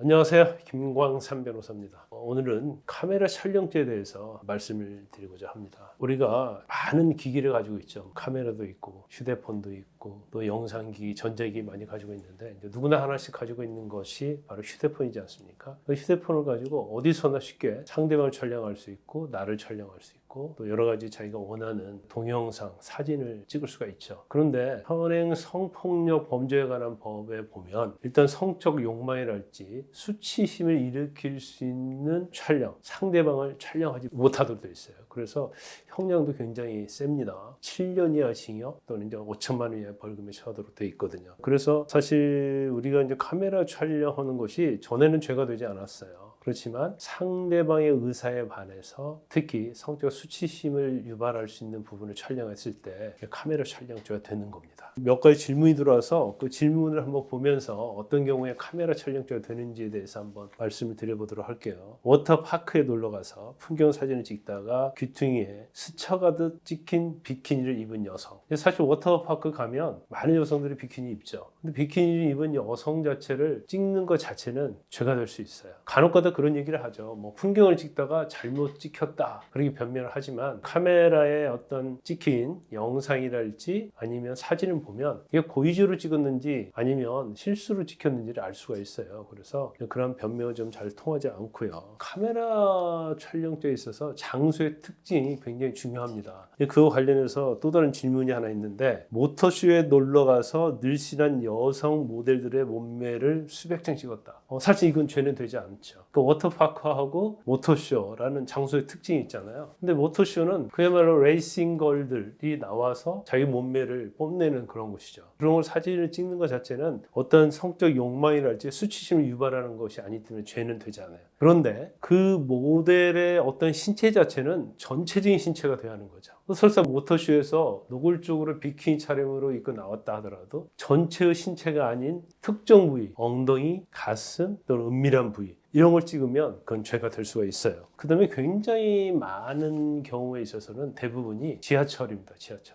안녕하세요. 김광삼 변호사입니다. 오늘은 카메라 촬영죄에 대해서 말씀을 드리고자 합니다. 우리가 많은 기기를 가지고 있죠. 카메라도 있고 휴대폰도 있고 또 영상기기, 전자기기 많이 가지고 있는데 이제 누구나 하나씩 가지고 있는 것이 바로 휴대폰이지 않습니까? 그 휴대폰을 가지고 어디서나 쉽게 상대방을 촬영할 수 있고 나를 촬영할 수 있고 또 여러 가지 자기가 원하는 동영상, 사진을 찍을 수가 있죠. 그런데 현행 성폭력 범죄에 관한 법에 보면 일단 성적 욕망이랄지 수치심을 일으킬 수 있는 촬영, 상대방을 촬영하지 못하도록 되어 있어요. 그래서 형량도 굉장히 셉니다. 7년 이하 징역 또는 이제 5천만 원 이하의 벌금에 처하도록 되어 있거든요. 그래서 사실 우리가 이제 카메라 촬영하는 것이 전에는 죄가 되지 않았어요. 그렇지만 상대방의 의사에 반해서 특히 성적 수치심을 유발할 수 있는 부분을 촬영했을 때 카메라 촬영죄가 되는 겁니다. 몇 가지 질문이 들어와서 그 질문을 한번 보면서 어떤 경우에 카메라 촬영죄가 되는지에 대해서 한번 말씀을 드려보도록 할게요. 워터파크에 놀러가서 풍경 사진을 찍다가 귀퉁이에 스쳐가듯 찍힌 비키니를 입은 여성. 사실 워터파크 가면 많은 여성들이 비키니 입죠. 근데 비키니를 입은 여성 자체를 찍는 것 자체는 죄가 될 수 있어요. 간혹가다 그런 얘기를 하죠. 뭐 풍경을 찍다가 잘못 찍혔다 그렇게 변명을 하지만 카메라에 어떤 찍힌 영상이랄지 아니면 사진을 보면 이게 고의적으로 찍었는지 아니면 실수로 찍혔는지를 알 수가 있어요. 그래서 그런 변명은 좀 잘 통하지 않고요. 카메라 촬영죄에 있어서 장소의 특징이 굉장히 중요합니다. 그와 관련해서 또 다른 질문이 하나 있는데 모터쇼에 놀러가서 늘씬한 여성 모델들의 몸매를 수백 장 찍었다. 사실 이건 죄는 되지 않죠. 그 워터파크하고 모터쇼라는 장소의 특징이 있잖아요. 근데 모터쇼는 그야말로 레이싱 걸들이 나와서 자기 몸매를 뽐내는 그런 곳이죠. 그런 걸 사진을 찍는 것 자체는 어떤 성적 욕망이랄지 수치심을 유발하는 것이 아니기 때문에 죄는 되지 않아요. 그런데 그 모델의 어떤 신체 자체는 전체적인 신체가 돼야 하는 거죠. 설사 모터쇼에서 노골적으로 비키니 촬영으로 입고 나왔다 하더라도 전체의 신체가 아닌 특정 부위, 엉덩이, 가슴, 또는 은밀한 부위 이런 걸 찍으면 그건 죄가 될 수가 있어요. 그 다음에 굉장히 많은 경우에 있어서는 대부분이 지하철입니다.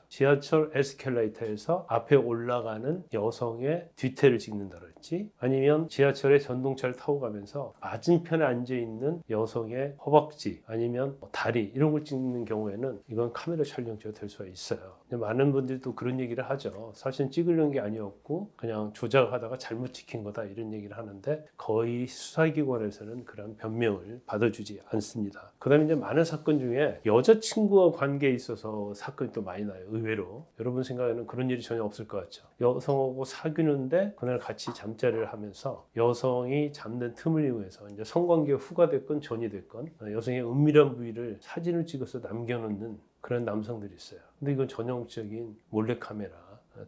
지하철 에스컬레이터에서 앞에 올라가는 여성의 뒤태를 찍는다랄지 아니면 지하철의 전동차를 타고 가면서 맞은편에 앉아있는 여성의 허벅지 아니면 다리 이런 걸 찍는 경우에는 이건 카메라 촬영죄가 될 수가 있어요. 많은 분들이 또 그런 얘기를 하죠. 사실 찍으려는 게 아니었고 그냥 조작하다가 잘못 찍힌 거다 이런 얘기를 하는데 거의 수사기관에서는 그런 변명을 받아주지 않습니다. 그 다음에 이제 많은 사건 중에 여자친구와 관계에 있어서 사건이 또 많이 나요. 의외로. 여러분 생각에는 그런 일이 전혀 없을 것 같죠. 여성하고 사귀는데 그날 같이 잠자리를 하면서 여성이 잠든 틈을 이용해서 이제 성관계 후가 됐건 전이 됐건 여성의 은밀한 부위를 사진을 찍어서 남겨놓는 그런 남성들이 있어요. 근데 이건 전형적인 몰래카메라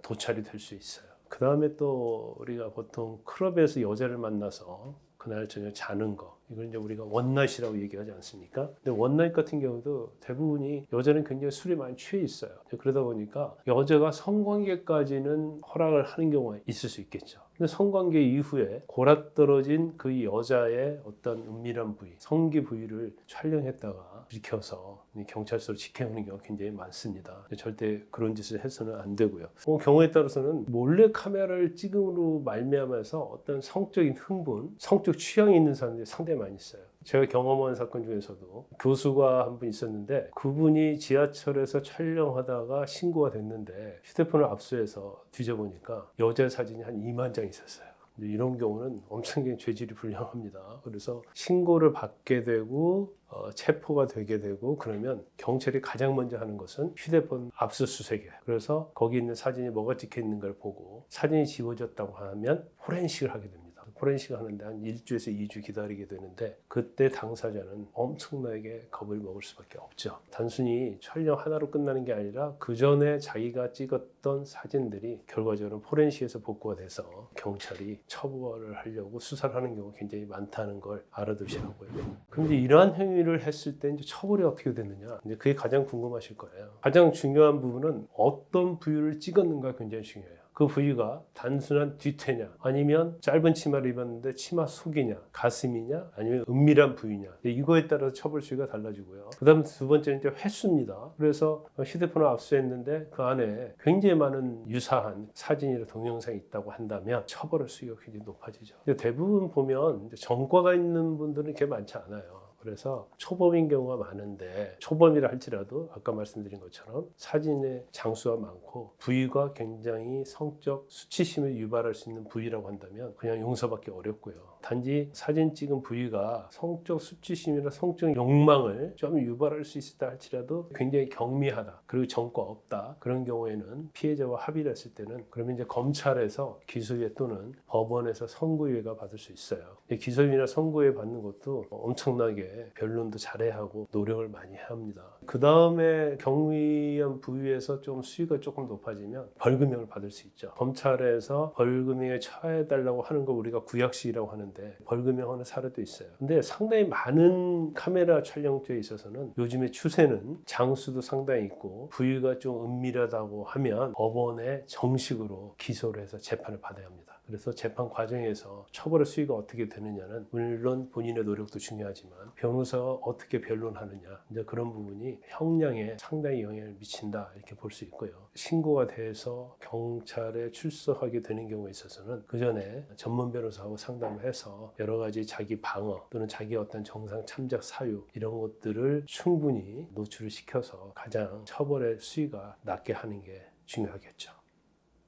도찰이 될 수 있어요. 그 다음에 또 우리가 보통 클럽에서 여자를 만나서 그날 저녁 자는 거 이걸 이제 우리가 원나잇이라고 얘기하지 않습니까? 근데 원나잇 같은 경우도 대부분이 여자는 굉장히 술이 많이 취해 있어요. 그러다 보니까 여자가 성관계까지는 허락을 하는 경우가 있을 수 있겠죠. 근데 성관계 이후에 골아떨어진 그 여자의 어떤 은밀한 부위, 성기 부위를 촬영했다가 비켜서 경찰서로 지켜오는 경우가 굉장히 많습니다. 절대 그런 짓을 해서는 안 되고요. 경우에 따라서는 몰래 카메라를 찍음으로 말미암아서 어떤 성적인 흥분, 성적 취향이 있는 사람들이 상당히 많이 있어요. 제가 경험한 사건 중에서도 교수가 한 분 있었는데 그분이 지하철에서 촬영하다가 신고가 됐는데 휴대폰을 압수해서 뒤져보니까 여자 사진이 한 2만 장 있었어요. 이런 경우는 엄청나게 죄질이 불량합니다. 그래서 신고를 받게 되고 체포가 되게 되고 그러면 경찰이 가장 먼저 하는 것은 휴대폰 압수수색이에요. 그래서 거기 있는 사진이 뭐가 찍혀 있는 걸 보고 사진이 지워졌다고 하면 포렌식을 하게 됩니다. 포렌식을 하는데 한 1주에서 2주 기다리게 되는데 그때 당사자는 엄청나게 겁을 먹을 수밖에 없죠. 단순히 촬영 하나로 끝나는 게 아니라 그 전에 자기가 찍었던 사진들이 결과적으로 포렌식에서 복구가 돼서 경찰이 처벌을 하려고 수사를 하는 경우가 굉장히 많다는 걸 알아두시라고요. 그런데 이러한 행위를 했을 때 이제 처벌이 어떻게 되느냐? 이제 그게 가장 궁금하실 거예요. 가장 중요한 부분은 어떤 부위를 찍었는가 굉장히 중요해요. 그 부위가 단순한 뒤태냐 아니면 짧은 치마를 입었는데 치마 속이냐 가슴이냐 아니면 은밀한 부위냐 이거에 따라서 처벌 수위가 달라지고요. 그 다음 두 번째는 이제 횟수입니다. 그래서 휴대폰을 압수했는데 그 안에 굉장히 많은 유사한 사진이나 동영상이 있다고 한다면 처벌의 수위가 굉장히 높아지죠. 대부분 보면 전과가 있는 분들은 그렇게 많지 않아요. 그래서 초범인 경우가 많은데 초범이라 할지라도 아까 말씀드린 것처럼 사진의 장수가 많고 부위가 굉장히 성적 수치심을 유발할 수 있는 부위라고 한다면 그냥 용서받기 어렵고요. 단지 사진 찍은 부위가 성적 수치심이나 성적 욕망을 좀 유발할 수 있다 할지라도 굉장히 경미하다. 그리고 전과 없다. 그런 경우에는 피해자와 합의를 했을 때는 그러면 이제 검찰에서 기소유예 또는 법원에서 선고유예가 받을 수 있어요. 기소유예나 선고유예 받는 것도 엄청나게 변론도 잘해야 하고 노력을 많이 해야 합니다. 그 다음에 경미한 부위에서 좀 수위가 조금 높아지면 벌금형을 받을 수 있죠. 검찰에서 벌금형에 처해달라고 하는 거 우리가 구약식이라고 하는데 벌금형 하는 사례도 있어요. 근데 상당히 많은 카메라 촬영죄에 있어서는 요즘의 추세는 장수도 상당히 있고 부위가 좀 은밀하다고 하면 법원에 정식으로 기소를 해서 재판을 받아야 합니다. 그래서 재판 과정에서 처벌의 수위가 어떻게 되느냐는 물론 본인의 노력도 중요하지만 변호사가 어떻게 변론하느냐 이제 그런 부분이 형량에 상당히 영향을 미친다 이렇게 볼 수 있고요. 신고가 돼서 경찰에 출석하게 되는 경우에 있어서는 그 전에 전문 변호사하고 상담을 해서 여러 가지 자기 방어 또는 자기 어떤 정상 참작 사유 이런 것들을 충분히 노출을 시켜서 가장 처벌의 수위가 낮게 하는 게 중요하겠죠.